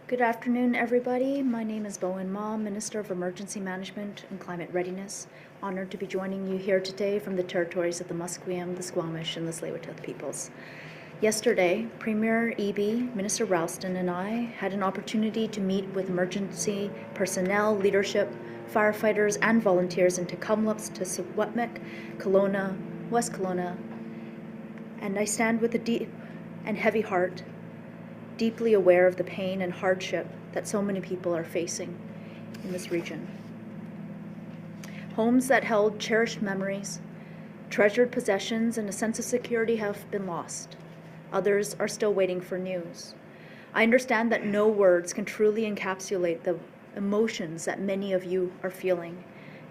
Good afternoon, everybody. My name is Bowinn, Minister of Emergency Management and Climate Readiness. Honored to be joining you here today from the territories of the Musqueam, the Squamish, and the Tsleil-Waututh peoples. Yesterday, Premier Eby, Minister Ralston, and I had an opportunity to meet with emergency personnel, leadership, firefighters, and volunteers in Tecumseh, Secwepemc, Kelowna, West Kelowna, and I stand with a deep and heavy heart, deeply aware of the pain and hardship that so many people are facing in this region. Homes that held cherished memories, treasured possessions, and a sense of security have been lost. Others are still waiting for news. I understand that no words can truly encapsulate the emotions that many of you are feeling.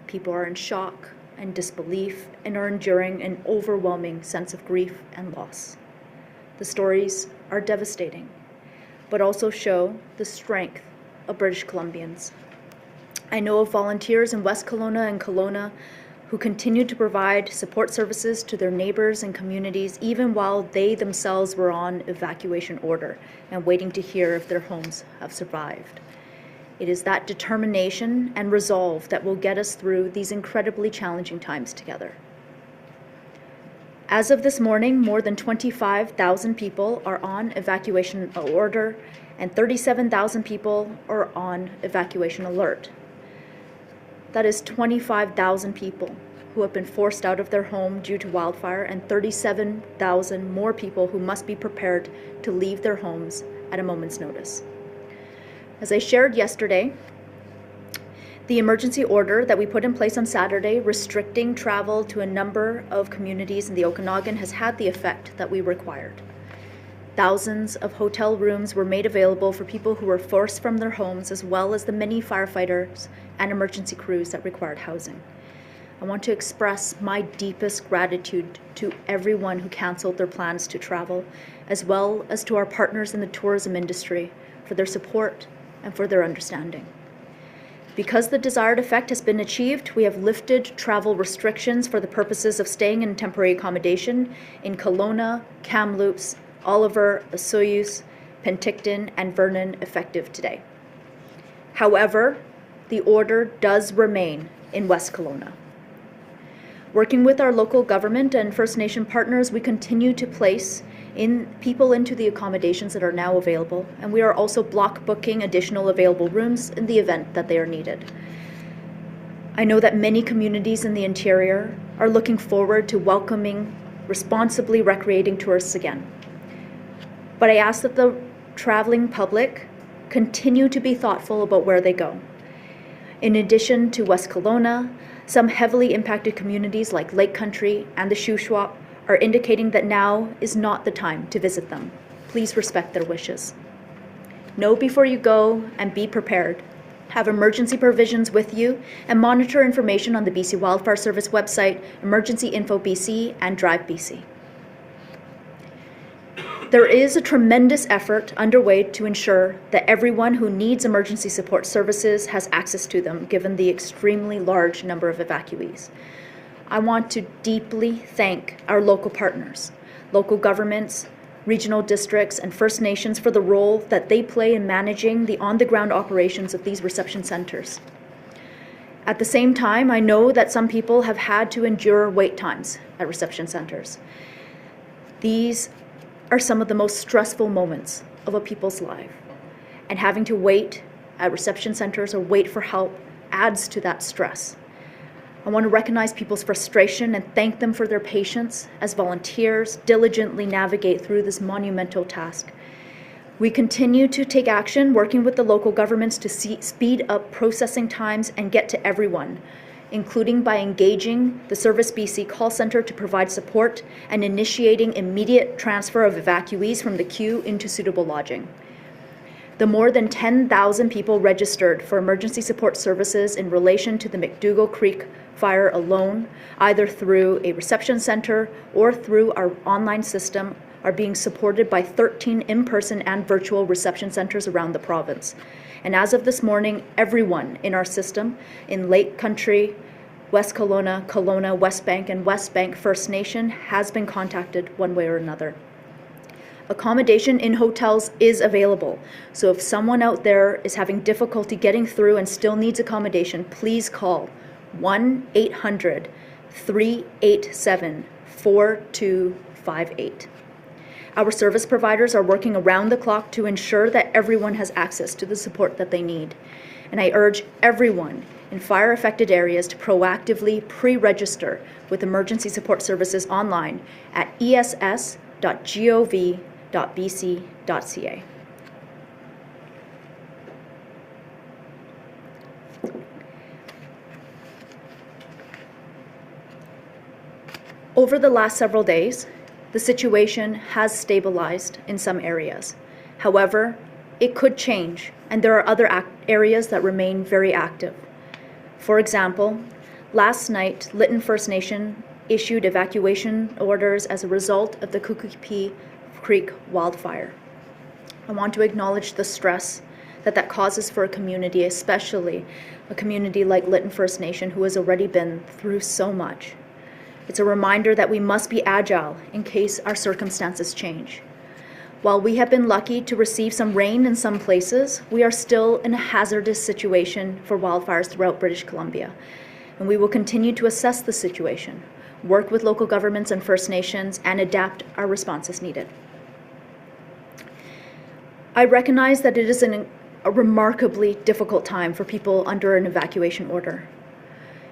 People are in shock and disbelief and are enduring an overwhelming sense of grief and loss. The stories are devastating, but also show the strength of British Columbians. I know of volunteers in West Kelowna and Kelowna who continue to provide support services to their neighbors and communities even while they themselves were on evacuation order and waiting to hear if their homes have survived. It is that determination and resolve that will get us through these incredibly challenging times together. As of this morning, more than 25,000 people are on evacuation order and 37,000 people are on evacuation alert. That is 25,000 people who have been forced out of their home due to wildfire and 37,000 more people who must be prepared to leave their homes at a moment's notice. As I shared yesterday, the emergency order that we put in place on Saturday restricting travel to a number of communities in the Okanagan has had the effect that we required. Thousands of hotel rooms were made available for people who were forced from their homes, as well as the many firefighters and emergency crews that required housing. I want to express my deepest gratitude to everyone who canceled their plans to travel, as well as to our partners in the tourism industry for their support and for their understanding. Because the desired effect has been achieved, we have lifted travel restrictions for the purposes of staying in temporary accommodation in Kelowna, Kamloops, Oliver, Osoyoos, Penticton, and Vernon effective today. However, the order does remain in West Kelowna. Working with our local government and First Nation partners, we continue to place people into the accommodations that are now available, and we are also block booking additional available rooms in the event that they are needed. I know that many communities in the interior are looking forward to welcoming responsibly recreating tourists again. But I ask that the traveling public continue to be thoughtful about where they go. In addition to West Kelowna, some heavily impacted communities like Lake Country and the Shuswap are indicating that now is not the time to visit them. Please respect their wishes. Know before you go and be prepared. Have emergency provisions with you and monitor information on the BC Wildfire Service website, Emergency Info BC, and Drive BC. There is a tremendous effort underway to ensure that everyone who needs emergency support services has access to them, given the extremely large number of evacuees. I want to deeply thank our local partners, local governments, regional districts, and First Nations for the role that they play in managing the on-the-ground operations of these reception centers. At the same time, I know that some people have had to endure wait times at reception centers. These are some of the most stressful moments of a people's life, and having to wait at reception centers or wait for help adds to that stress. I want to recognize people's frustration and thank them for their patience as volunteers diligently navigate through this monumental task. We continue to take action, working with the local governments to speed up processing times and get to everyone, including by engaging the Service BC call center to provide support and initiating immediate transfer of evacuees from the queue into suitable lodging. The more than 10,000 people registered for emergency support services in relation to the McDougall Creek fire alone, either through a reception center or through our online system, are being supported by 13 in-person and virtual reception centers around the province. And as of this morning, everyone in our system in Lake Country, West Kelowna, Kelowna, West Bank, and West Bank First Nation has been contacted one way or another. Accommodation in hotels is available, so if someone out there is having difficulty getting through and still needs accommodation, please call 1-800-387-4258. Our service providers are working around the clock to ensure that everyone has access to the support that they need. And I urge everyone in fire-affected areas to proactively pre-register with emergency support services online at ess.gov.bc.ca. Over the last several days, the situation has stabilized in some areas. However, it could change, and there are other areas that remain very active. For example, last night, Lytton First Nation issued evacuation orders as a result of the Kukupee Creek wildfire. I want to acknowledge the stress that causes for a community, especially a community like Lytton First Nation, who has already been through so much. It's a reminder that we must be agile in case our circumstances change. While we have been lucky to receive some rain in some places, we are still in a hazardous situation for wildfires throughout British Columbia, and we will continue to assess the situation, work with local governments and First Nations, and adapt our response as needed. I recognize that it is a remarkably difficult time for people under an evacuation order.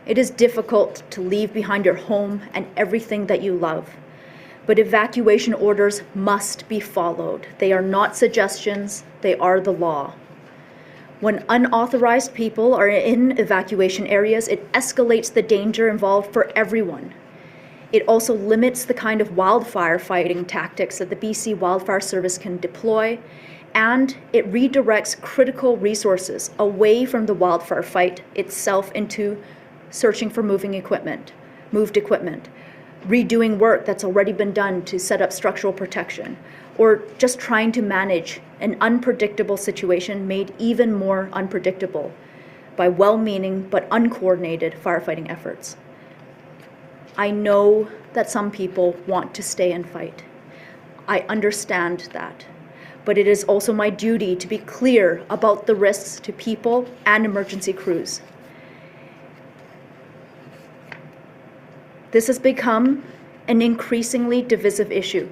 It is difficult to leave behind your home and everything that you love. But evacuation orders must be followed. They are not suggestions, they are the law. When unauthorized people are in evacuation areas, it escalates the danger involved for everyone. It also limits the kind of wildfire fighting tactics that the BC Wildfire Service can deploy, and it redirects critical resources away from the wildfire fight itself into searching for moved equipment, redoing work that's already been done to set up structural protection, or just trying to manage an unpredictable situation made even more unpredictable by well-meaning but uncoordinated firefighting efforts. I know that some people want to stay and fight. I understand that. But it is also my duty to be clear about the risks to people and emergency crews. This has become an increasingly divisive issue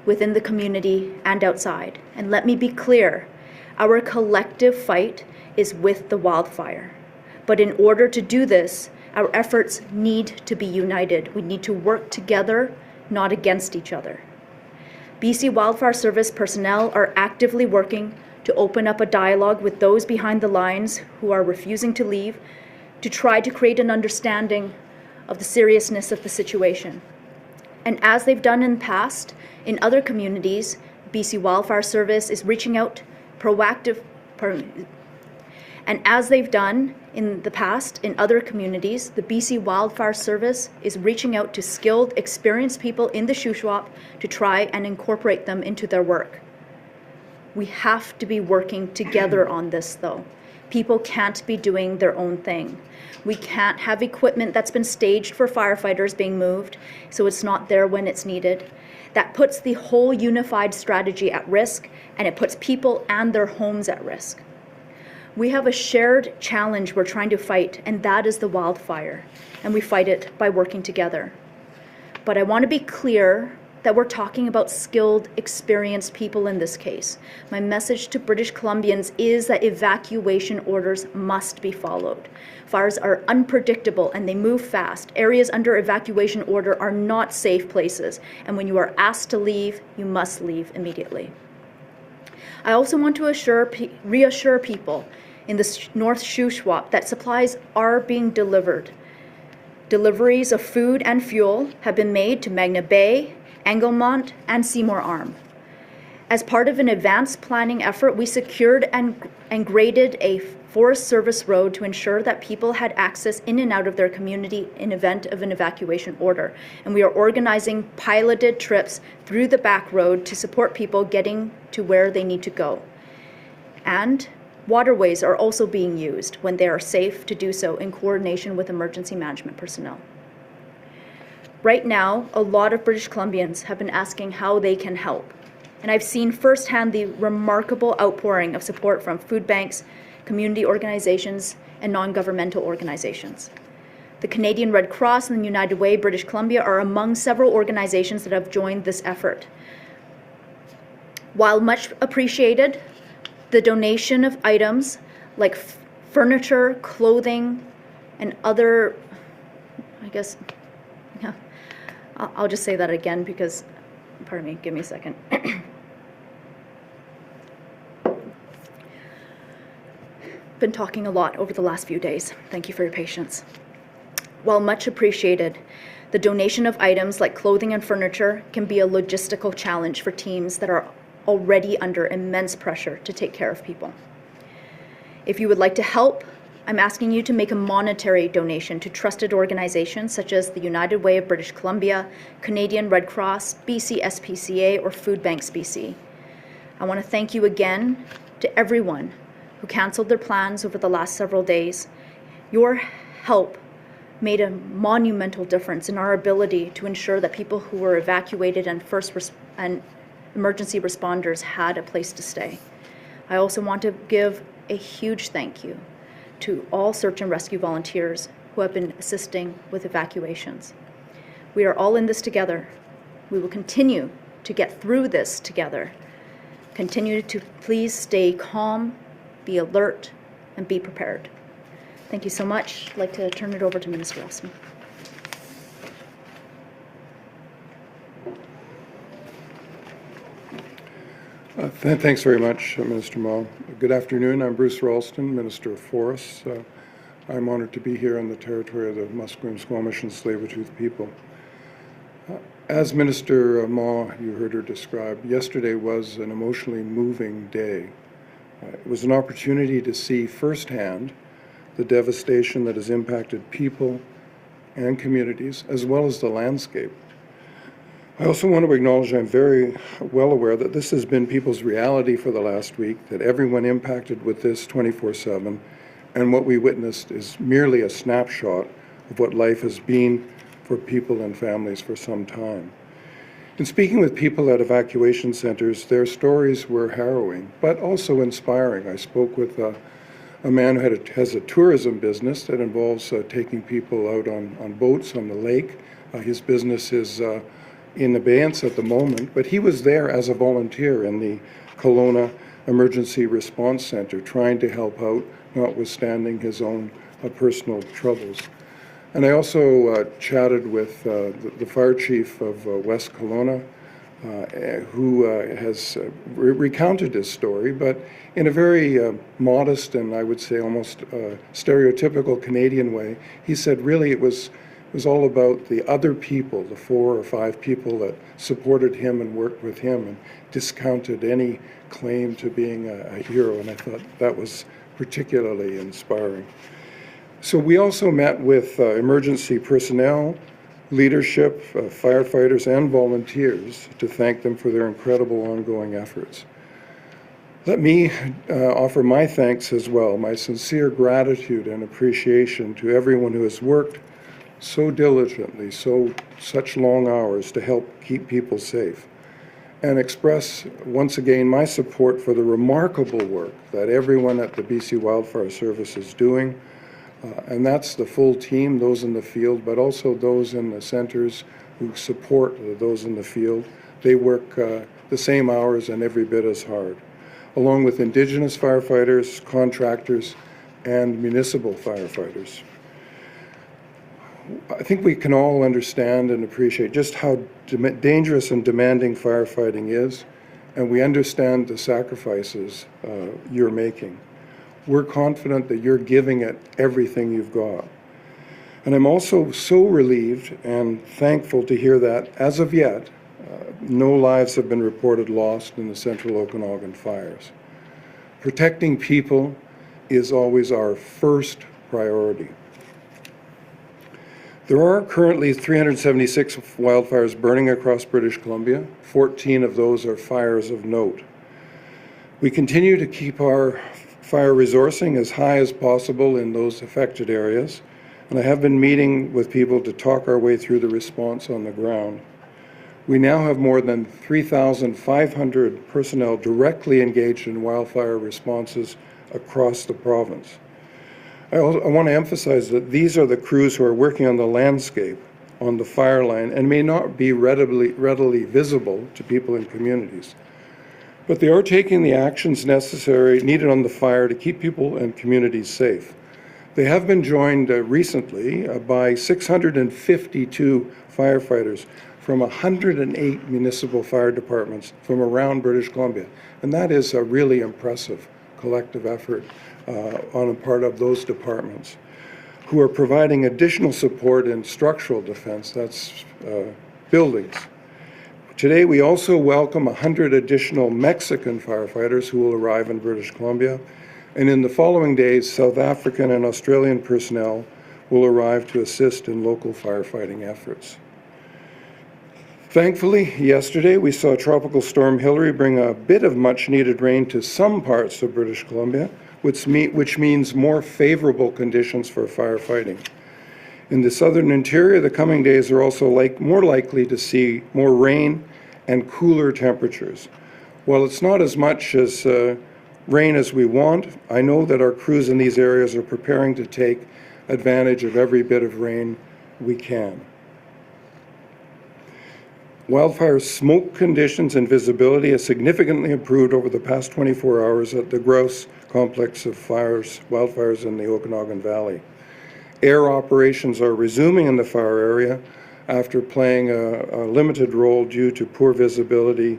within the community and outside. And let me be clear, our collective fight is with the wildfire. But in order to do this, our efforts need to be united. We need to work together, not against each other. BC Wildfire Service personnel are actively working to open up a dialogue with those behind the lines who are refusing to leave, to try to create an understanding of the seriousness of the situation. And as they've done in the past, in other communities, BC Wildfire Service is reaching out And as they've done in the past in other communities, the BC Wildfire Service is reaching out to skilled, experienced people in the Shuswap to try and incorporate them into their work. We have to be working together on this, though. People can't be doing their own thing. We can't have equipment that's been staged for firefighters being moved, so it's not there when it's needed. That puts the whole unified strategy at risk, and it puts people and their homes at risk. We have a shared challenge we're trying to fight, and that is the wildfire, and we fight it by working together. But I want to be clear that we're talking about skilled, experienced people in this case. My message to British Columbians is that evacuation orders must be followed. Fires are unpredictable and they move fast. Areas under evacuation order are not safe places, and when you are asked to leave, you must leave immediately. I also want to reassure people in the North Shuswap that supplies are being delivered. Deliveries of food and fuel have been made to Magna Bay, Engelmont, and Seymour Arm. As part of an advanced planning effort, we secured and graded a Forest Service road to ensure that people had access in and out of their community in event of an evacuation order. And we are organizing piloted trips through the back road to support people getting to where they need to go. And waterways are also being used when they are safe to do so in coordination with emergency management personnel. Right now, a lot of British Columbians have been asking how they can help. and I've seen firsthand the remarkable outpouring of support from food banks, community organizations, and non-governmental organizations. The Canadian Red Cross and the United Way British Columbia are among several organizations that have joined this effort. While much appreciated, the donation of items like furniture, clothing, and other, I'll just say that again because, pardon me, give me a second. Been talking a lot over the last few days. Thank you for your patience. While much appreciated, the donation of items like clothing and furniture can be a logistical challenge for teams that are already under immense pressure to take care of people. If you would like to help, I'm asking you to make a monetary donation to trusted organizations such as the United Way of British Columbia, Canadian Red Cross, BC SPCA, or Food Banks BC. I want to thank you again to everyone who canceled their plans over the last several days. Your help made a monumental difference in our ability to ensure that people who were evacuated and emergency responders had a place to stay. I also want to give a huge thank you to all search and rescue volunteers who have been assisting with evacuations. We are all in this together. We will continue to get through this together. Continue to please stay calm, be alert, and be prepared. Thank you so much. I'd like to turn it over to Minister Elsman. Thanks very much, Minister Mall. Good afternoon. I'm Bruce Ralston, Minister of Forests. I'm honored to be here on the territory of the Musqueam, Squamish, and Tsleil-Waututh people. As Minister Mall, you heard her describe, yesterday was an emotionally moving day. It was an opportunity to see firsthand the devastation that has impacted people and communities, as well as the landscape. I also want to acknowledge I'm very well aware that this has been people's reality for the last week, that everyone impacted with this 24/7, and what we witnessed is merely a snapshot of what life has been for people and families for some time. In speaking with people at evacuation centers, their stories were harrowing, but also inspiring. I spoke with a man who has a tourism business that involves taking people out on boats on the lake. His business is in abeyance at the moment, but he was there as a volunteer in the Kelowna Emergency Response Center trying to help out, notwithstanding his own personal troubles. And I also chatted with the fire chief of West Kelowna, who has recounted his story, but in a very modest and I would say almost stereotypical Canadian way. He said really it was all about the other people, the 4 or 5 people that supported him and worked with him, and discounted any claim to being a hero, and I thought that was particularly inspiring. So we also met with emergency personnel, leadership, firefighters, and volunteers to thank them for their incredible ongoing efforts. Let me offer my thanks as well, my sincere gratitude and appreciation to everyone who has worked so diligently, such long hours to help keep people safe, and express once again my support for the remarkable work that everyone at the BC Wildfire Service is doing. And that's the full team, those in the field, but also those in the centers who support those in the field. They work the same hours and every bit as hard, along with Indigenous firefighters, contractors, and municipal firefighters. I think we can all understand and appreciate just how dangerous and demanding firefighting is, and we understand the sacrifices you're making. We're confident that you're giving it everything you've got. And I'm also so relieved and thankful to hear that, as of yet, no lives have been reported lost in the Central Okanagan fires. Protecting people is always our first priority. There are currently 376 wildfires burning across British Columbia. 14 of those are fires of note. We continue to keep our fire resourcing as high as possible in those affected areas, and I have been meeting with people to talk our way through the response on the ground. We now have more than 3,500 personnel directly engaged in wildfire responses across the province. I want to emphasize that these are the crews who are working on the landscape, on the fire line, and may not be readily visible to people in communities. But they are taking the actions needed on the fire to keep people and communities safe. They have been joined recently by 652 firefighters from 108 municipal fire departments from around British Columbia. And that is a really impressive collective effort on the part of those departments, who are providing additional support in structural defense, that's buildings. Today we also welcome 100 additional Mexican firefighters who will arrive in British Columbia, and in the following days South African and Australian personnel will arrive to assist in local firefighting efforts. Thankfully, yesterday we saw Tropical Storm Hilary bring a bit of much-needed rain to some parts of British Columbia, which means more favorable conditions for firefighting. In the southern interior, the coming days are also more likely to see more rain and cooler temperatures. While it's not as much as rain as we want, I know that our crews in these areas are preparing to take advantage of every bit of rain we can. Wildfire smoke conditions and visibility has significantly improved over the past 24 hours at the Grouse complex of wildfires in the Okanagan Valley. Air operations are resuming in the fire area after playing a limited role due to poor visibility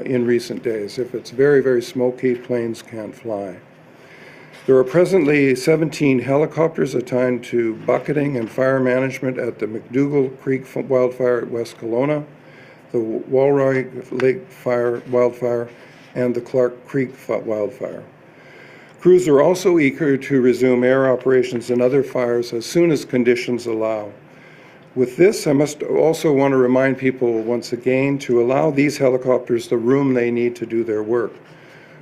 in recent days. If it's very, very smoky, planes can't fly. There are presently 17 helicopters assigned to bucketing and fire management at the McDougall Creek wildfire at West Kelowna, the Walroy Lake wildfire, and the Clark Creek wildfire. Crews are also eager to resume air operations in other fires as soon as conditions allow. With this, I must also want to remind people once again to allow these helicopters the room they need to do their work.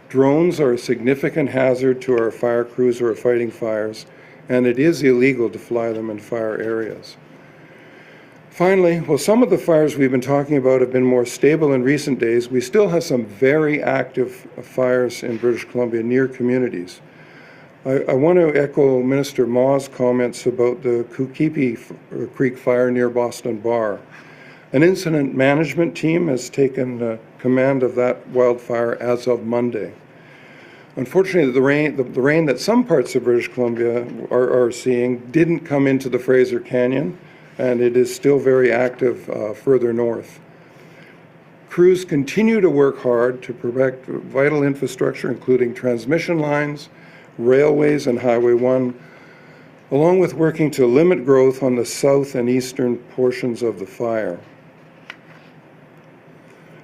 Drones are a significant hazard to our fire crews who are fighting fires, and it is illegal to fly them in fire areas. Finally, while some of the fires we've been talking about have been more stable in recent days, we still have some very active fires in British Columbia near communities. I want to echo Minister Maw's comments about the Kukipi Creek fire near Boston Bar. An incident management team has taken command of that wildfire as of Monday. Unfortunately, the rain that some parts of British Columbia are seeing didn't come into the Fraser Canyon, and it is still very active further north. Crews continue to work hard to protect vital infrastructure, including transmission lines, railways, and Highway 1, along with working to limit growth on the south and eastern portions of the fire.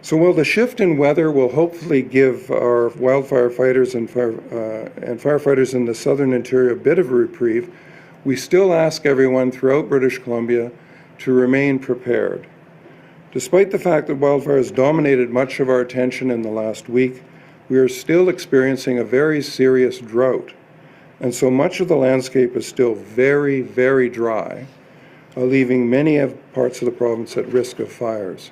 So while the shift in weather will hopefully give our wildfire fighters and firefighters in the southern interior a bit of a reprieve, we still ask everyone throughout British Columbia to remain prepared. Despite the fact that wildfires dominated much of our attention in the last week, we are still experiencing a very serious drought, and so much of the landscape is still very, very dry, leaving many parts of the province at risk of fires.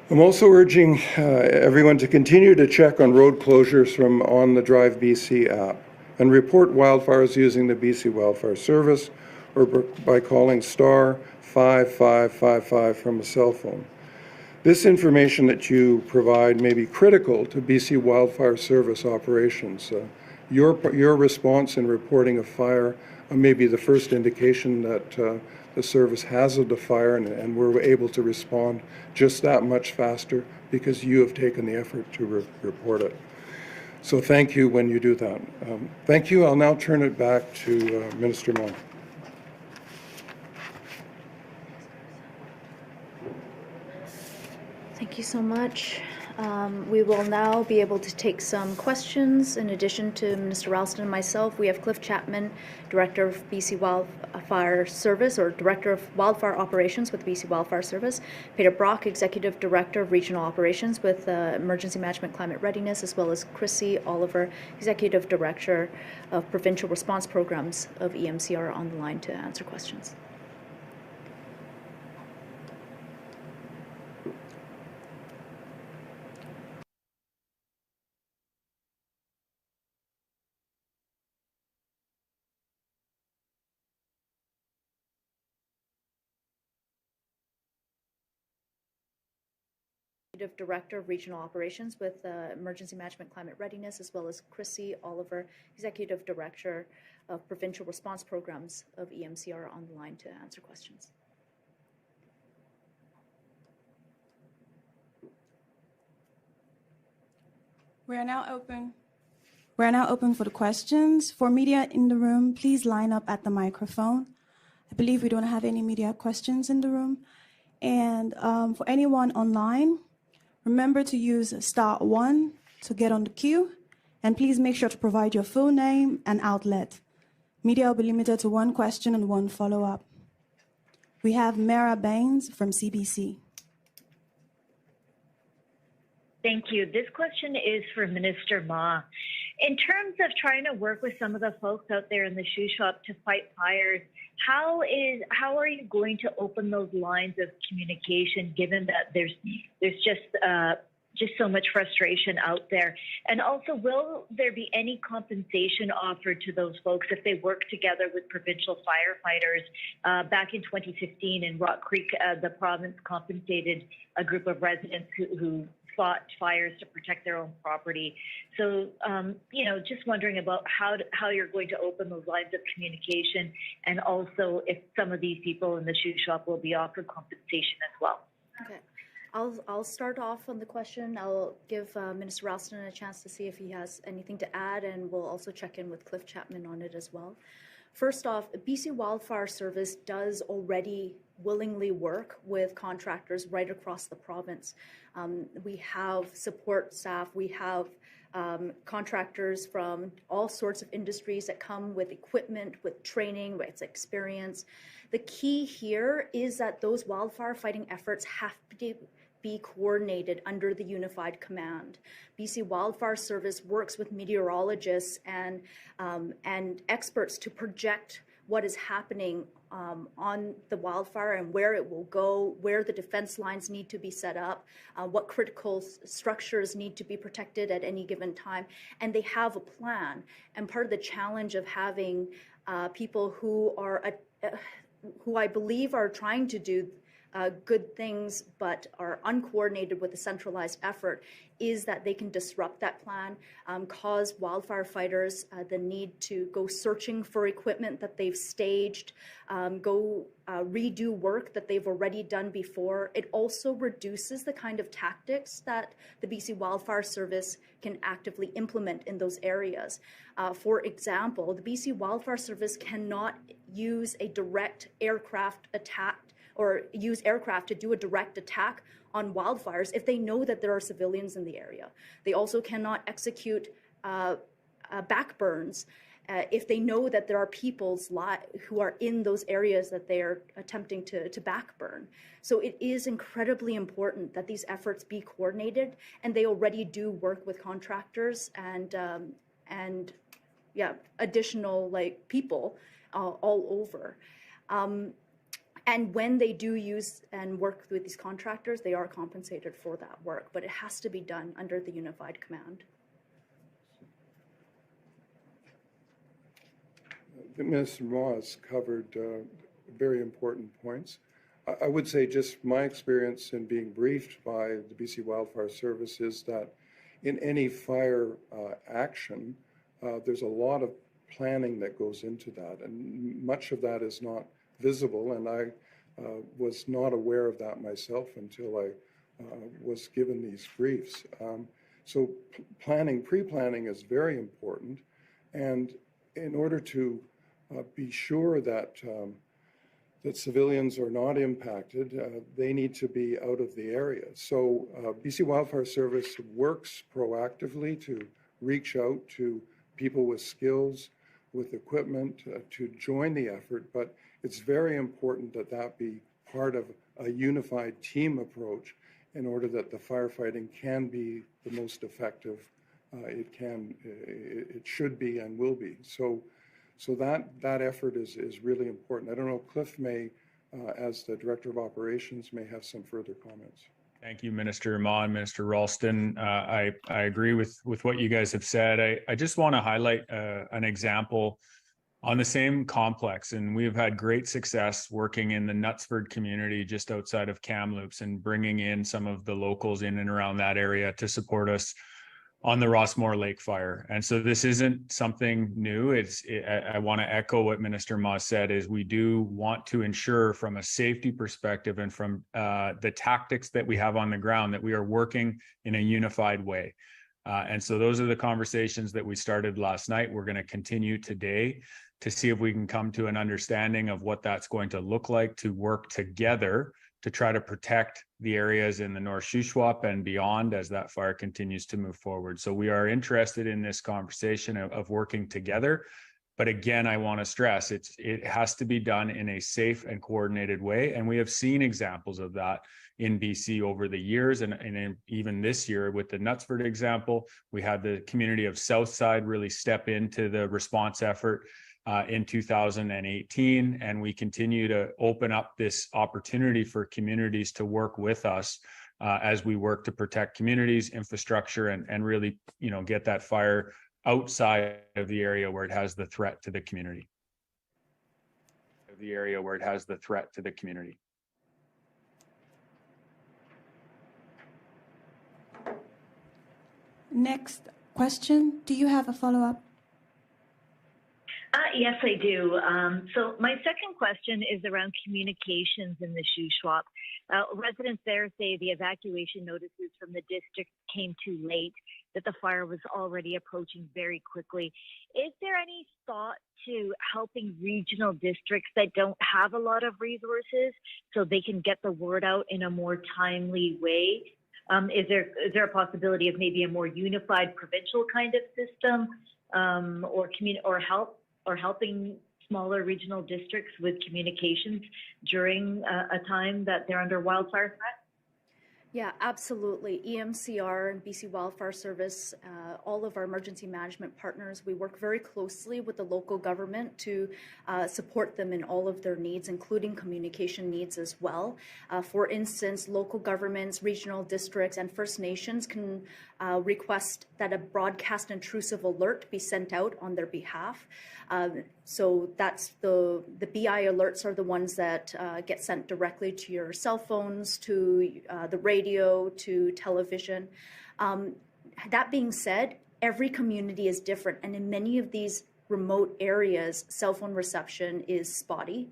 I'm also urging everyone to continue to check on road closures from on the Drive BC app and report wildfires using the BC Wildfire Service or by calling star 5555 from a cell phone. This information that you provide may be critical to BC Wildfire Service operations. Your response in reporting a fire may be the first indication that the service has of the fire, and we're able to respond just that much faster because you have taken the effort to report it. So thank you when you do that. Thank you. I'll now turn it back to Minister Moe. Thank you so much. We will now be able to take some questions. In addition to Minister Ralston and myself, we have Cliff Chapman, Director of BC Wildfire Service, or Director of Wildfire Operations with BC Wildfire Service, Peter Brock, Executive Director of Regional Operations with Emergency Management Climate Readiness, as well as Chrissy Oliver, Executive Director of Provincial Response Programs of EMCR, on the line to answer questions. Executive Director of Regional Operations with Emergency Management Climate Readiness, as well as Chrissy Oliver, Executive Director of Provincial Response Programs of EMCR, on the line to answer questions. We're now open for the questions. For media in the room, please line up at the microphone. I believe we don't have any media questions in the room. And for anyone online, remember to use *1 to get on the queue. And please make sure to provide your full name and outlet. Media will be limited to one question and one follow-up. We have Mara Baines from CBC. Thank you. This question is for Minister Ma. In terms of trying to work with some of the folks out there in the shoe shop to fight fires, how are you going to open those lines of communication, given that there's just so much frustration out there? And also, will there be any compensation offered to those folks if they work together with provincial firefighters? Back in 2015 in Rock Creek, the province compensated a group of residents who fought fires to protect their own property. So, just wondering about how you're going to open those lines of communication, and also if some of these people in the shoe shop will be offered compensation as well. Okay. I'll start off on the question. I'll give Minister Ralston a chance to see if he has anything to add, and we'll also check in with Cliff Chapman on it as well. First off, BC Wildfire Service does already willingly work with contractors right across the province. We have support staff, we have contractors from all sorts of industries that come with equipment, with training, with experience. The key here is that those wildfire fighting efforts have to be coordinated under the unified command. BC Wildfire Service works with meteorologists and experts to project what is happening on the wildfire and where it will go, where the defense lines need to be set up, what critical structures need to be protected at any given time. And they have a plan. And part of the challenge of having people who I believe are trying to do good things but are uncoordinated with a centralized effort is that they can disrupt that plan, cause wildfire fighters the need to go searching for equipment that they've staged, go redo work that they've already done before. It also reduces the kind of tactics that the BC Wildfire Service can actively implement in those areas. For example, the BC Wildfire Service cannot use a direct aircraft attack or use aircraft to do a direct attack on wildfires if they know that there are civilians in the area. They also cannot execute backburns if they know that there are people who are in those areas that they are attempting to backburn. So it is incredibly important that these efforts be coordinated, and they already do work with contractors and additional people all over. And when they do use and work with these contractors, they are compensated for that work, but it has to be done under the unified command. Minister Ma has covered very important points. I would say just my experience in being briefed by the BC Wildfire Service is that in any fire action, there's a lot of planning that goes into that, and much of that is not visible, and I was not aware of that myself until I was given these briefs. So pre-planning is very important, and in order to be sure that civilians are not impacted, they need to be out of the area. So BC Wildfire Service works proactively to reach out to people with skills, with equipment to join the effort, but it's very important that that be part of a unified team approach in order that the firefighting can be the most effective it should be and will be. So that effort is really important. I don't know, Cliff may, as the Director of Operations, may have some further comments. Thank you, Minister Ma and Minister Ralston. I agree with what you guys have said. I just want to highlight an example On the same complex, and we've had great success working in the Knutsford community just outside of Kamloops and bringing in some of the locals in and around that area to support us on the Rossmore Lake fire. And so this isn't something new. I want to echo what Minister Ma said, is we do want to ensure from a safety perspective and from the tactics that we have on the ground that we are working in a unified way. And so those are the conversations that we started last night. We're going to continue today to see if we can come to an understanding of what that's going to look like to work together to try to protect the areas in the North Shuswap and beyond as that fire continues to move forward. So we are interested in this conversation of working together. But again, I want to stress it has to be done in a safe and coordinated way. And we have seen examples of that in BC over the years. And even this year with the Knutsford example, we had the community of Southside really step into the response effort in 2018, and we continue to open up this opportunity for communities to work with us as we work to protect communities, infrastructure, and really, get that fire outside of the area where it has the threat to the community. Next question. Do you have a follow-up? Yes, I do. So my second question is around communications in the Shuswap. Residents there say the evacuation notices from the district came too late, that the fire was already approaching very quickly. Is there any thought to helping regional districts that don't have a lot of resources so they can get the word out in a more timely way? Is there a possibility of maybe a more unified provincial kind of system, or helping smaller regional districts with communications during a time that they're under wildfire threat? Yeah, absolutely. EMCR and BC Wildfire Service, all of our emergency management partners, we work very closely with the local government to support them in all of their needs, including communication needs as well. For instance, local governments, regional districts, and First Nations can request that a broadcast intrusive alert be sent out on their behalf. So that's the BI alerts are the ones that get sent directly to your cell phones, to the radio, to television. That being said, every community is different, and in many of these remote areas, cell phone reception is spotty.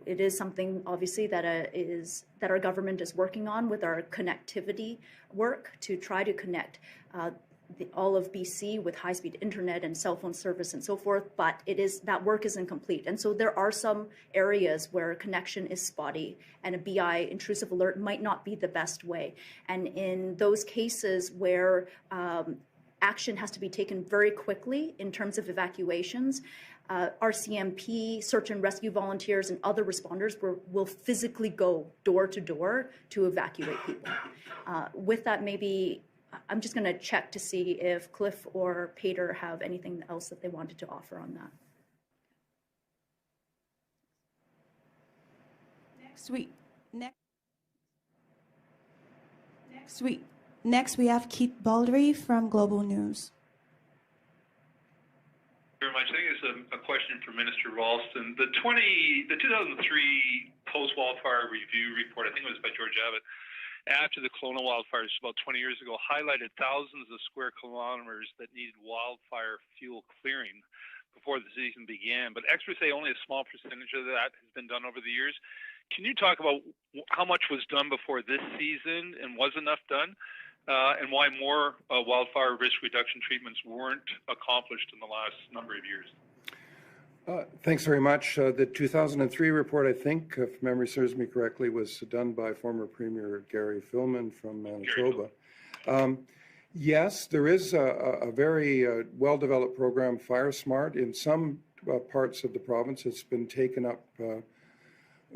It is something, obviously, that our government is working on with our connectivity work to try to connect all of BC with high-speed internet and cell phone service and so forth, but that work is incomplete. And so there are some areas where connection is spotty and a BI intrusive alert might not be the best way. And in those cases where action has to be taken very quickly in terms of evacuations, RCMP, search and rescue volunteers, and other responders will physically go door to door to evacuate people. With that, maybe I'm just going to check to see if Cliff or Peter have anything else that they wanted to offer on that. Next we have Keith Baldry from Global News. Very much. I think it's a question for Minister Ralston. The 2003 post-wildfire review report, I think it was by George Abbott, after the Kelowna wildfires about 20 years ago, highlighted thousands of square kilometers that needed wildfire fuel clearing before the season began. But experts say only a small percentage of that has been done over the years. Can you talk about how much was done before this season and was enough done? And why more wildfire risk reduction treatments weren't accomplished in the last number of years? Thanks very much. The 2003 report, I think, if memory serves me correctly, was done by former Premier Gary Filmon from Manitoba. Yes, there is a very well-developed program, Fire Smart. In some parts of the province, it's been taken up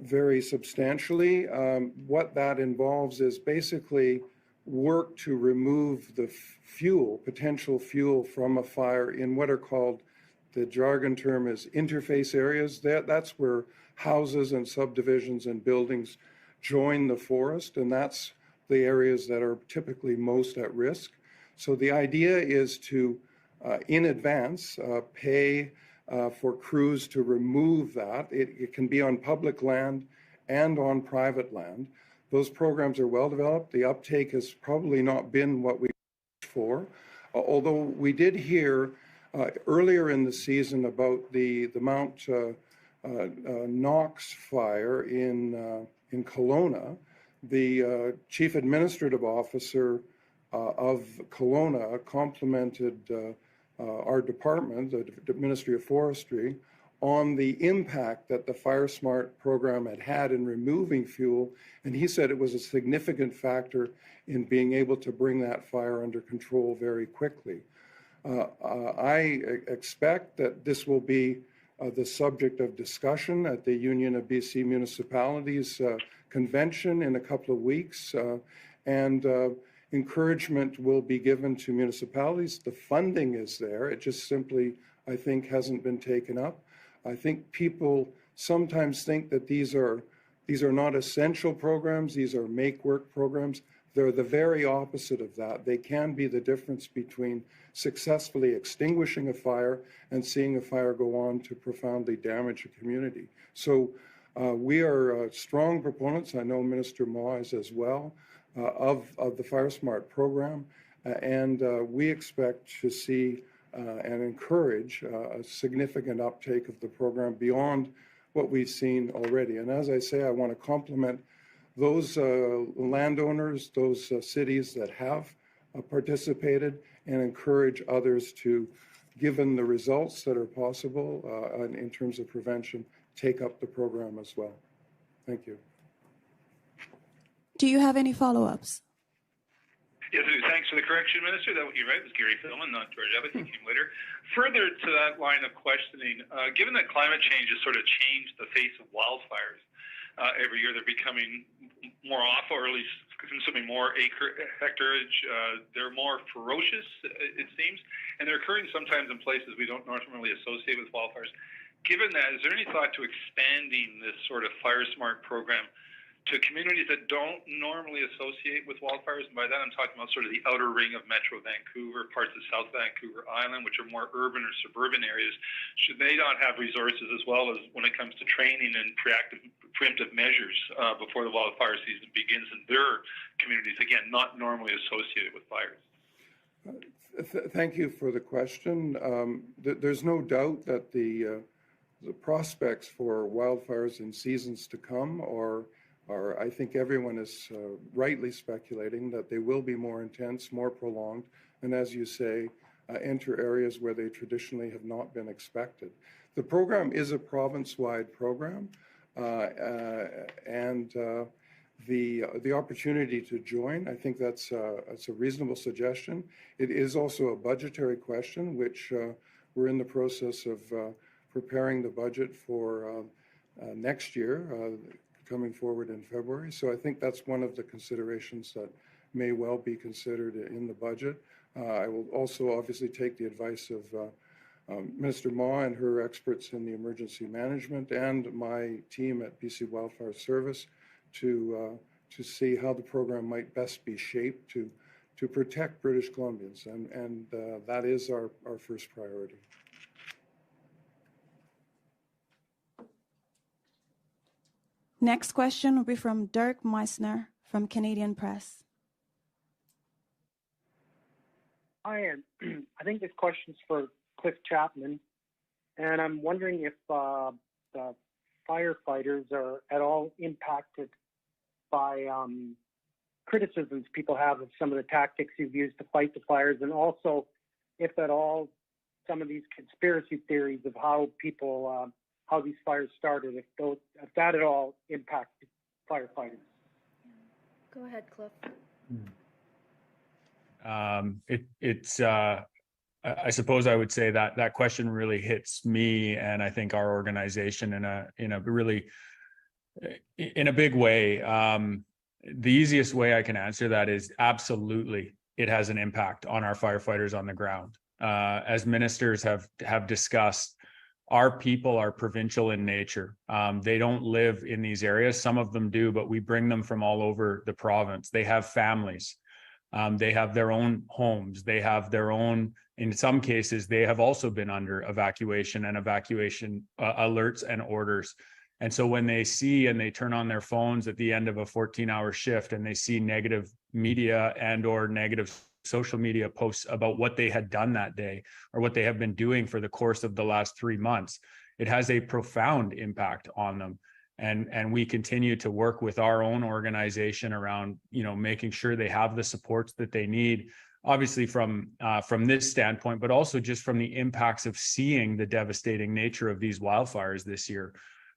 very substantially. What that involves is basically work to remove the potential fuel from a fire in what are called, the jargon term is interface areas. That's where houses and subdivisions and buildings join the forest, and that's the areas that are typically most at risk. So the idea is to, in advance, pay for crews to remove that. It can be on public land and on private land. Those programs are well developed. The uptake has probably not been what we hoped for, although we did hear earlier in the season about the Mount Knox fire in Kelowna. The Chief Administrative Officer of Kelowna complimented our department, the Ministry of Forestry, on the impact that the Fire Smart program had in removing fuel, and he said it was a significant factor in being able to bring that fire under control very quickly. I expect that this will be the subject of discussion at the Union of BC Municipalities convention in a couple of weeks, and encouragement will be given to municipalities. The funding is there. It just simply, I think, hasn't been taken up. I think people sometimes think that these are not essential programs. These are make-work programs. They're the very opposite of that. They can be the difference between successfully extinguishing a fire and seeing a fire go on to profoundly damage a community. So we are strong proponents, I know Minister Maw is as well, of the Fire Smart program, and we expect to see and encourage a significant uptake of the program beyond what we've seen already. And as I say, I want to compliment those landowners, those cities that have participated, and encourage others to, given the results that are possible in terms of prevention, take up the program as well. Thank you. Do you have any follow-ups? Yes, thanks for the correction, Minister. You're right, it was Gary Philman, not George Abbott. He came later. Further to that line of questioning, given that climate change has sort of changed the face of wildfires, every year they're becoming more awful, or at least consuming more hectarage. They're more ferocious, it seems, and they're occurring sometimes in places we don't normally associate with wildfires. Given that, is there any thought to expanding this sort of Fire Smart program to communities that don't normally associate with wildfires? And by that, I'm talking about sort of the outer ring of Metro Vancouver, parts of South Vancouver Island, which are more urban or suburban areas. Should they not have resources as well as when it comes to training and preemptive measures before the wildfire season begins in their communities, again, not normally associated with fires? Thank you for the question. There's no doubt that the prospects for wildfires in seasons to come are, I think everyone is rightly speculating that they will be more intense, more prolonged, and as you say, enter areas where they traditionally have not been expected. The program is a province-wide program, and the opportunity to join, I think that's a reasonable suggestion. It is also a budgetary question, which we're in the process of preparing the budget for next year, coming forward in February. So I think that's one of the considerations that may well be considered in the budget. I will also obviously take the advice of Minister Maw and her experts in the emergency management and my team at BC Wildfire Service to see how the program might best be shaped to protect British Columbians, and that is our first priority. Next question will be from Dirk Meissner from Canadian Press. Hi, I think this question's for Cliff Chapman, and I'm wondering if the firefighters are at all impacted by criticisms people have of some of the tactics you've used to fight the fires, and also if at all some of these conspiracy theories of how people how these fires started, if that at all impacted firefighters. Go ahead, Cliff. I suppose I would say that that question really hits me, and I think our organization in a big way. The easiest way I can answer that is absolutely it has an impact on our firefighters on the ground. As ministers have discussed, our people are provincial in nature. They don't live in these areas. Some of them do, but we bring them from all over the province. They have families. They have their own homes. They have their own, in some cases, they have also been under evacuation and evacuation alerts and orders. And so when they see and they turn on their phones at the end of a 14-hour shift and they see negative media and or negative social media posts about what they had done that day or what they have been doing for the course of the last 3 months, it has a profound impact on them. And we continue to work with our own organization around, making sure they have the supports that they need, obviously from this standpoint, but also just from the impacts of seeing the devastating nature of these wildfires this year.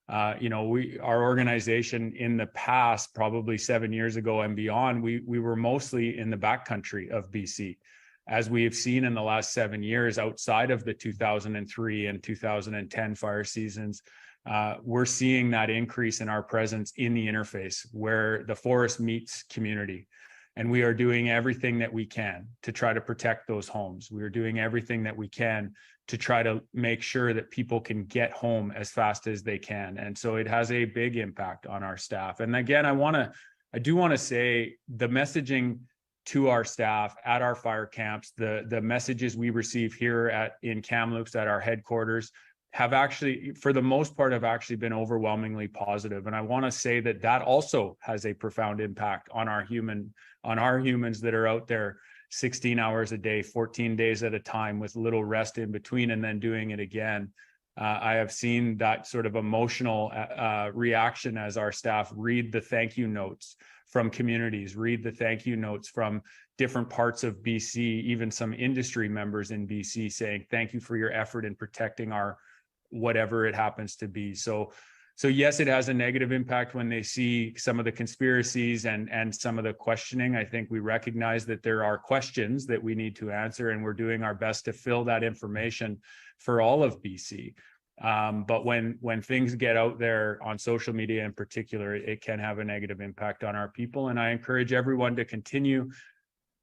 Our organization in the past, probably 7 years ago and beyond, we were mostly in the backcountry of BC. As we have seen in the last 7 years, outside of the 2003 and 2010 fire seasons, we're seeing that increase in our presence in the interface where the forest meets community. And we are doing everything that we can to try to protect those homes. We are doing everything that we can to try to make sure that people can get home as fast as they can. And so it has a big impact on our staff. And again, I do want to say the messaging to our staff at our fire camps, the messages we receive here in Kamloops at our headquarters have actually, for the most part, have actually been overwhelmingly positive. And I want to say that also has a profound impact on our humans that are out there 16 hours a day, 14 days at a time with little rest in between and then doing it again. I have seen that sort of emotional reaction as our staff read the thank you notes from communities, read the thank you notes from different parts of BC, even some industry members in BC saying, thank you for your effort in protecting our whatever it happens to be. So yes, it has a negative impact when they see some of the conspiracies and some of the questioning. I think we recognize that there are questions that we need to answer, and we're doing our best to fill that information for all of BC. But when things get out there on social media in particular, it can have a negative impact on our people. And I encourage everyone to continue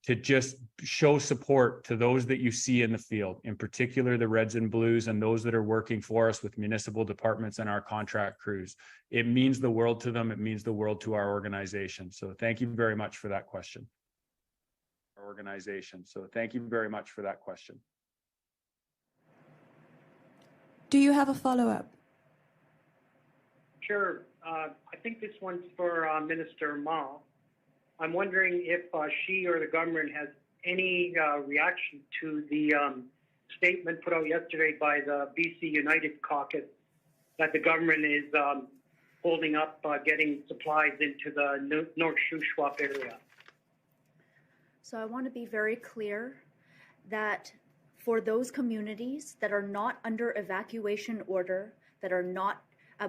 to just show support to those that you see in the field, in particular the Reds and Blues and those that are working for us with municipal departments and our contract crews. It means the world to them. It means the world to our organization. So thank you very much for that question. Do you have a follow-up? Sure. I think this one's for Minister Ma. I'm wondering if she or the government has any reaction to the statement put out yesterday by the BC United Caucus that the government is holding up getting supplies into the North Shuswap area. So I want to be very clear that for those communities that are not under evacuation order, that are not,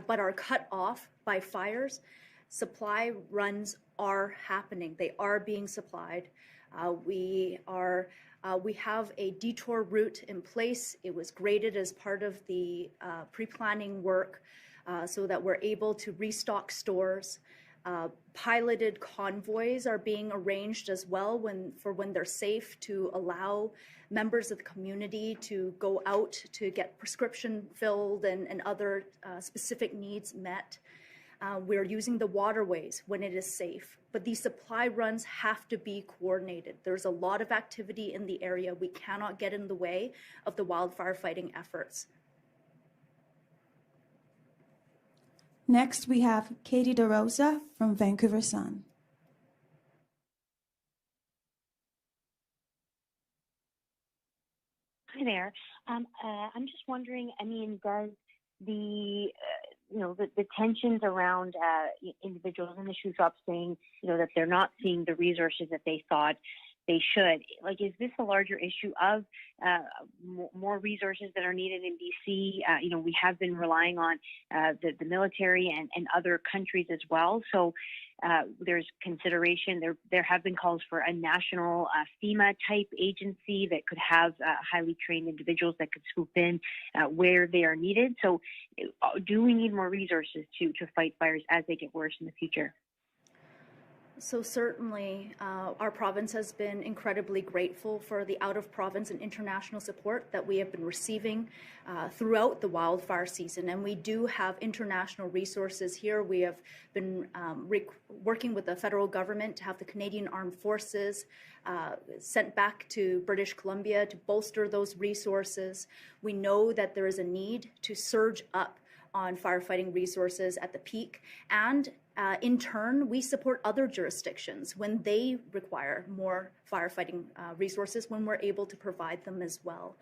but are cut off by fires, supply runs are happening. They are being supplied. We have a detour route in place. It was graded as part of the pre-planning work so that we're able to restock stores. Piloted convoys are being arranged as well when they're safe, to allow members of the community to go out to get prescription filled and other specific needs met. We're using the waterways when it is safe, but these supply runs have to be coordinated. There's a lot of activity in the area. We cannot get in the way of the wildfire fighting efforts. Next, we have Katie DeRosa from Vancouver Sun. Hi there. I'm just wondering, does the tensions around individuals in the shoe shop saying, that they're not seeing the resources that they thought they should, is this a larger issue of more resources that are needed in BC? We have been relying on the military and other countries as well. So there's consideration. There have been calls for a national FEMA type agency that could have highly trained individuals that could swoop in where they are needed. So do we need more resources to fight fires as they get worse in the future? So certainly, our province has been incredibly grateful for the out-of-province and international support that we have been receiving throughout the wildfire season. And we do have international resources here. We have been working with the federal government to have the Canadian Armed Forces sent back to British Columbia to bolster those resources. We know that there is a need to surge up on firefighting resources at the peak, and in turn, we support other jurisdictions when they require more firefighting resources, when we're able to provide them as well.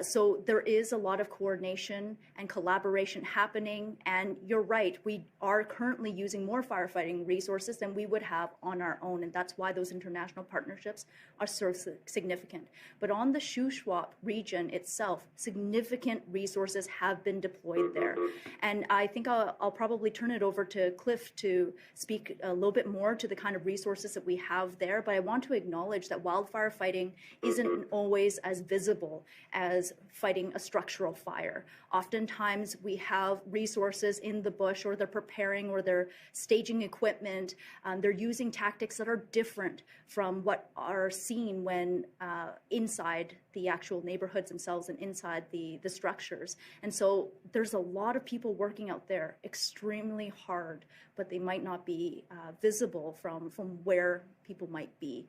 So there is a lot of coordination and collaboration happening, and you're right, we are currently using more firefighting resources than we would have on our own, and that's why those international partnerships are so significant. But on the Shuswap region itself, significant resources have been deployed there. And I think I'll probably turn it over to Cliff to speak a little bit more to the kind of resources that we have there, but I want to acknowledge that wildfire fighting isn't always as visible as fighting a structural fire. Oftentimes we have resources in the bush, or they're preparing, or they're staging equipment. They're using tactics that are different from what are seen when inside the actual neighborhoods themselves and inside the structures. And so there's a lot of people working out there extremely hard, but they might not be visible from where people might be.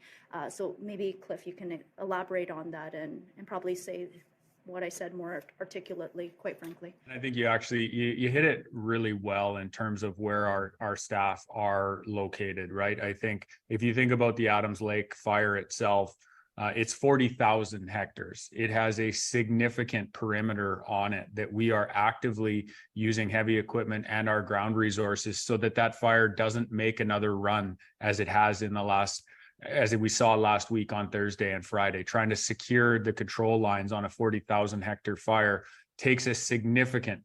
So maybe, Cliff, you can elaborate on that and probably say what I said more articulately, quite frankly. I think you actually, you hit it really well in terms of where our staff are located, right? I think if you think about the Adams Lake fire itself, it's 40,000 hectares. It has a significant perimeter on it that we are actively using heavy equipment and our ground resources so that that fire doesn't make another run as it has in the last, as we saw last week on Thursday and Friday. Trying to secure the control lines on a 40,000 hectare fire takes a significant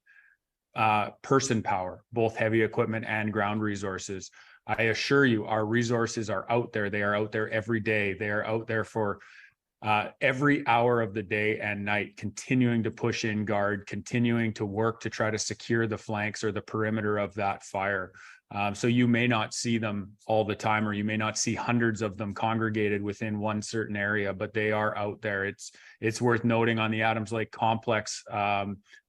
person power, both heavy equipment and ground resources. I assure you, our resources are out there. They are out there every day. They are out there for every hour of the day and night, continuing to push in guard, continuing to work to try to secure the flanks or the perimeter of that fire. So you may not see them all the time, or you may not see hundreds of them congregated within one certain area, but they are out there. It's worth noting on the Adams Lake complex,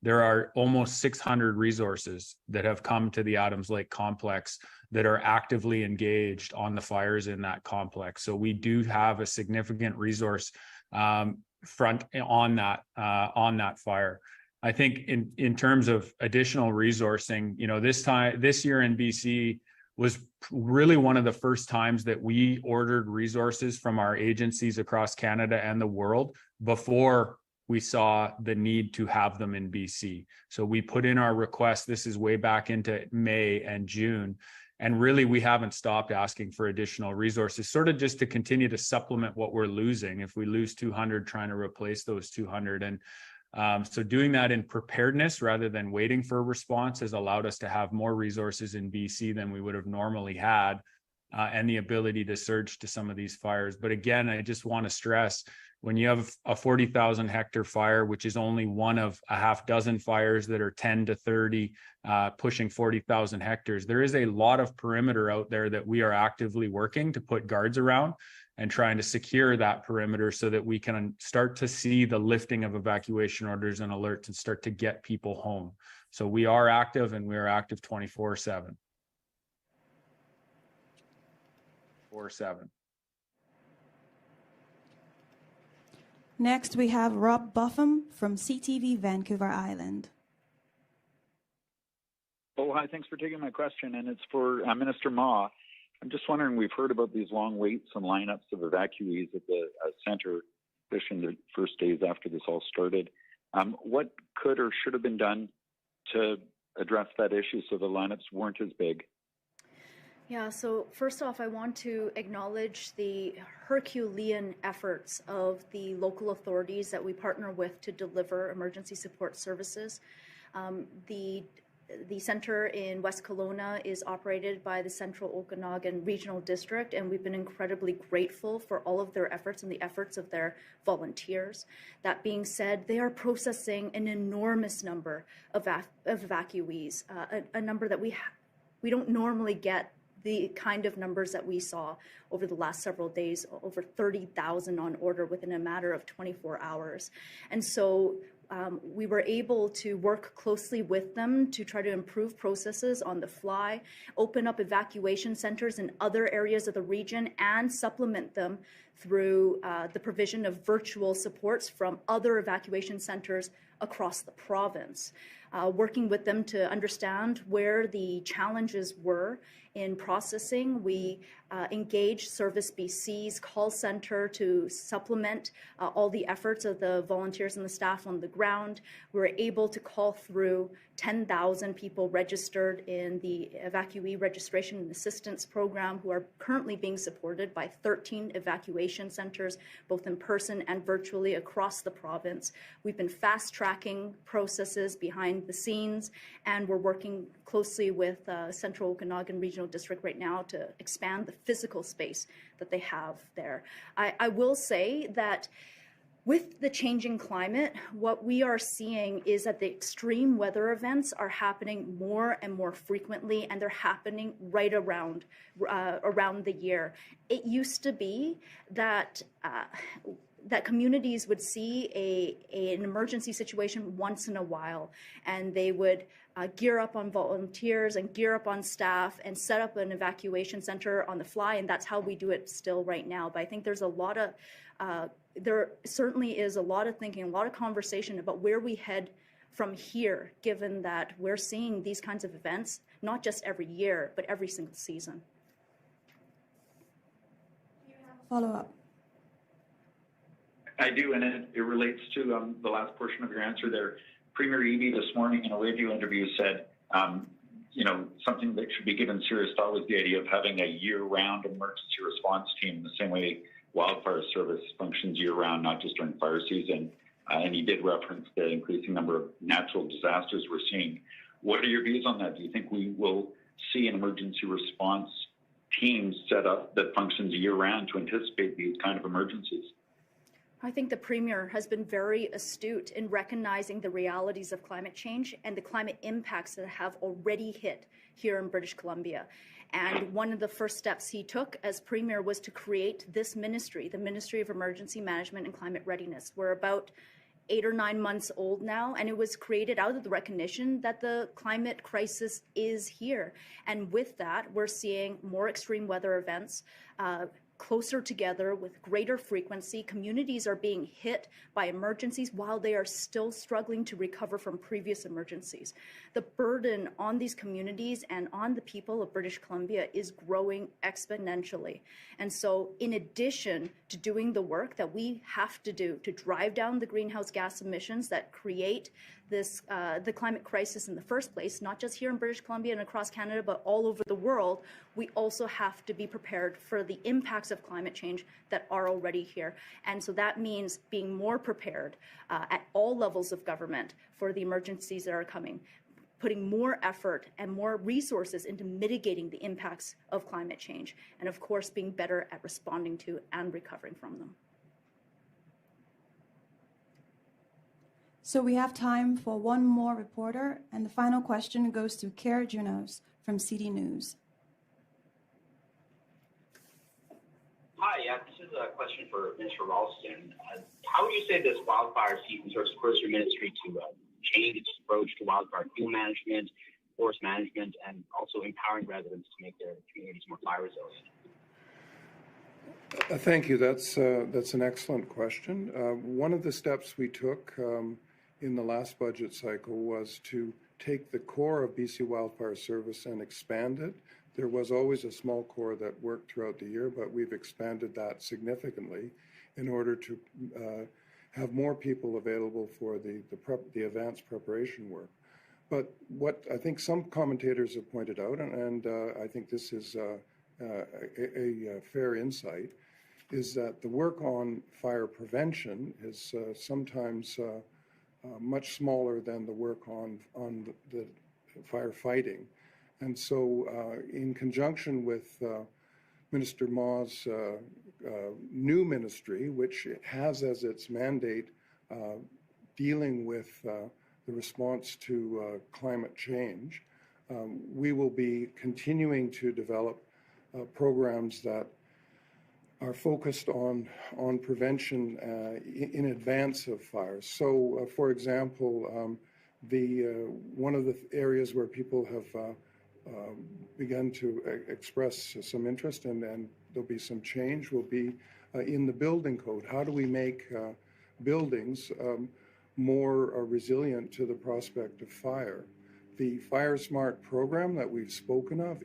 there are almost 600 resources that have come to the Adams Lake complex that are actively engaged on the fires in that complex. So we do have a significant resource front on that fire. I think in terms of additional resourcing, you know, this year in BC was really one of the first times that we ordered resources from our agencies across Canada and the world before we saw the need to have them in BC. So we put in our request. This is way back into May and June. And really, we haven't stopped asking for additional resources, sort of just to continue to supplement what we're losing. If we lose 200, trying to replace those 200. And so doing that in preparedness rather than waiting for a response has allowed us to have more resources in BC than we would have normally had, and the ability to surge to some of these fires. But again, I just want to stress, when you have a 40,000 hectare fire, which is only one of a half dozen fires that are 10 to 30, pushing 40,000 hectares, there is a lot of perimeter out there that we are actively working to put guards around and trying to secure that perimeter so that we can start to see the lifting of evacuation orders and alerts and start to get people home. So we are active, and we are active 24/7. 24/7. Next, we have Rob Buffum from CTV Vancouver Island. Oh, hi. Thanks for taking my question, and it's for Minister Ma. I'm just wondering, we've heard about these long waits and lineups of evacuees at the center, especially in the first days after this all started. What could or should have been done to address that issue so the lineups weren't as big? Yeah, so first off, I want to acknowledge the Herculean efforts of the local authorities that we partner with to deliver emergency support services. The center in West Kelowna is operated by the Central Okanagan Regional District, and we've been incredibly grateful for all of their efforts and the efforts of their volunteers. That being said, they are processing an enormous number of evacuees, a number that we don't normally get the kind of numbers that we saw over the last several days, over 30,000 on order within a matter of 24 hours. And so we were able to work closely with them to try to improve processes on the fly, open up evacuation centers in other areas of the region, and supplement them through the provision of virtual supports from other evacuation centers across the province. Working with them to understand where the challenges were in processing, we engaged Service BC's call center to supplement all the efforts of the volunteers and the staff on the ground. We were able to call through 10,000 people registered in the Evacuee Registration and Assistance Program who are currently being supported by 13 evacuation centers, both in person and virtually across the province. We've been fast-tracking processes behind the scenes, and we're working closely with Central Okanagan Regional District right now to expand the physical space that they have there. I will say that with the changing climate, what we are seeing is that the extreme weather events are happening more and more frequently, and they're happening right around the year. It used to be that that communities would see an emergency situation once in a while, and they would gear up on volunteers and gear up on staff and set up an evacuation center on the fly, and that's how we do it still right now. But I think there's a lot of, there certainly is a lot of thinking, a lot of conversation about where we head from here, given that we're seeing these kinds of events, not just every year, but every single season. Follow-up. I do, and it relates to the last portion of your answer there. Premier Eby this morning in a radio interview said, something that should be given serious thought was the idea of having a year-round emergency response team, the same way Wildfire Service functions year-round, not just during fire season. And he did reference the increasing number of natural disasters we're seeing. What are your views on that? Do you think we will see an emergency response team set up that functions year-round to anticipate these kind of emergencies? I think the Premier has been very astute in recognizing the realities of climate change and the climate impacts that have already hit here in British Columbia. And one of the first steps he took as Premier was to create this ministry, the Ministry of Emergency Management and Climate Readiness. We're about 8 or 9 months old now, and it was created out of the recognition that the climate crisis is here. And with that, we're seeing more extreme weather events, closer together with greater frequency. Communities are being hit by emergencies while they are still struggling to recover from previous emergencies. The burden on these communities and on the people of British Columbia is growing exponentially. And so in addition to doing the work that we have to do to drive down the greenhouse gas emissions that create this the climate crisis in the first place, not just here in British Columbia and across Canada, but all over the world, we also have to be prepared for the impacts of climate change that are already here. And so that means being more prepared at all levels of government for the emergencies that are coming, putting more effort and more resources into mitigating the impacts of climate change, and of course being better at responding to and recovering from them. So we have time for one more reporter, and the final question goes to Kara Junos from CD News. Hi, this is a question for Mr. Ralston. How would you say this wildfire season sort of spurs your ministry to change its approach to wildfire fuel management, forest management, and also empowering residents to make their communities more fire resilient? Thank you. That's an excellent question. One of the steps we took in the last budget cycle was to take the core of BC Wildfire Service and expand it. There was always a small core that worked throughout the year, but we've expanded that significantly in order to have more people available for the advanced preparation work. But what I think some commentators have pointed out, and I think this is a fair insight, is that the work on fire prevention is sometimes much smaller than the work on the firefighting. And so in conjunction with Minister Ma's new ministry, which has as its mandate dealing with the response to climate change, we will be continuing to develop programs that are focused on prevention in advance of fires. So, for example, one of the areas where people have begun to express some interest, and there'll be some change, will be in the building code. How do we make buildings more resilient to the prospect of fire? The Fire Smart program that we've spoken of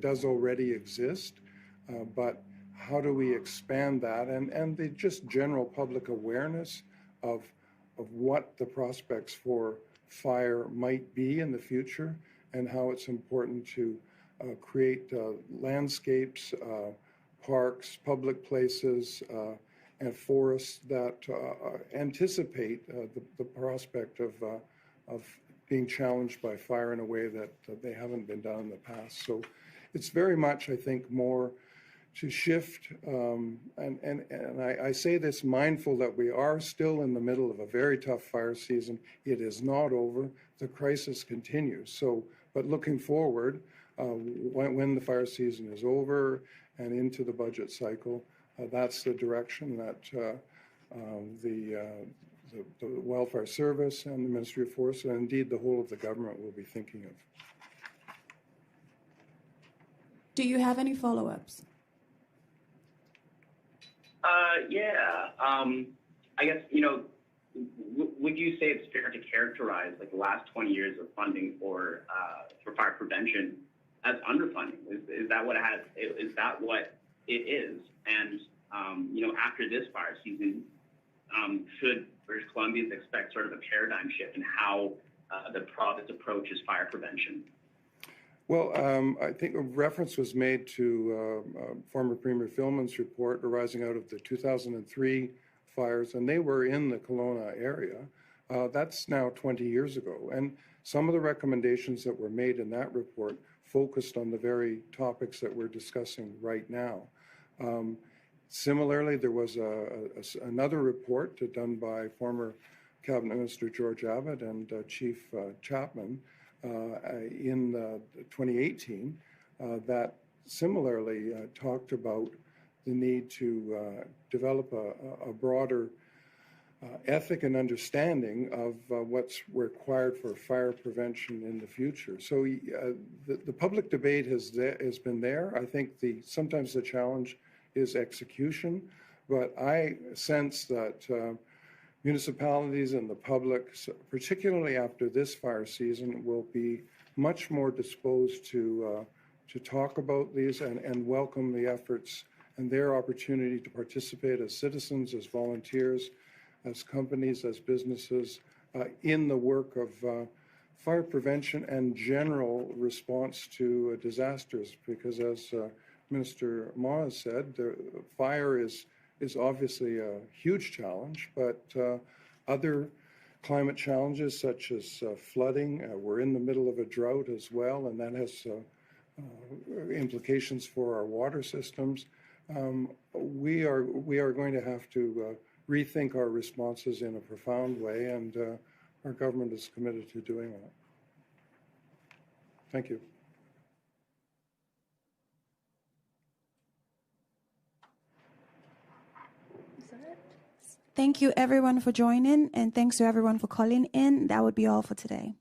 does already exist, but how do we expand that, and the just general public awareness of what the prospects for fire might be in the future, and how it's important to create landscapes, parks, public places, and forests that anticipate the prospect of being challenged by fire in a way that they haven't been done in the past. So it's very much, I think, more to shift, and I say this mindful that we are still in the middle of a very tough fire season. It is not over. The crisis continues. So, but looking forward, when the fire season is over and into the budget cycle, that's the direction that the Wildfire Service and the Ministry of Forest, and indeed the whole of the government, will be thinking of. Do you have any follow-ups? I guess, would you say it's fair to characterize like the last 20 years of funding for fire prevention as underfunding? Is that what it has? Is that what it is? And after this fire season, should British Columbians expect sort of a paradigm shift in how the province approaches fire prevention? Well, I think a reference was made to former Premier Philman's report arising out of the 2003 fires, and they were in the Kelowna area. That's now 20 years ago. And some of the recommendations that were made in that report focused on the very topics that we're discussing right now. Similarly, there was another report done by former Cabinet Minister George Abbott and Chief Chapman in 2018 that similarly talked about the need to develop a broader ethic and understanding of what's required for fire prevention in the future. So the public debate has been there. I think sometimes the challenge is execution, but I sense that municipalities and the public, particularly after this fire season, will be much more disposed to talk about these and welcome the efforts and their opportunity to participate as citizens, as volunteers, as companies, as businesses, in the work of fire prevention and general response to disasters. Because as Minister Ma has said, fire is obviously a huge challenge, but other climate challenges such as flooding, we're in the middle of a drought as well, and that has implications for our water systems. We are going to have to rethink our responses in a profound way, and our government is committed to doing that. Thank you. Thank you everyone for joining, and thanks to everyone for calling in. That would be all for today.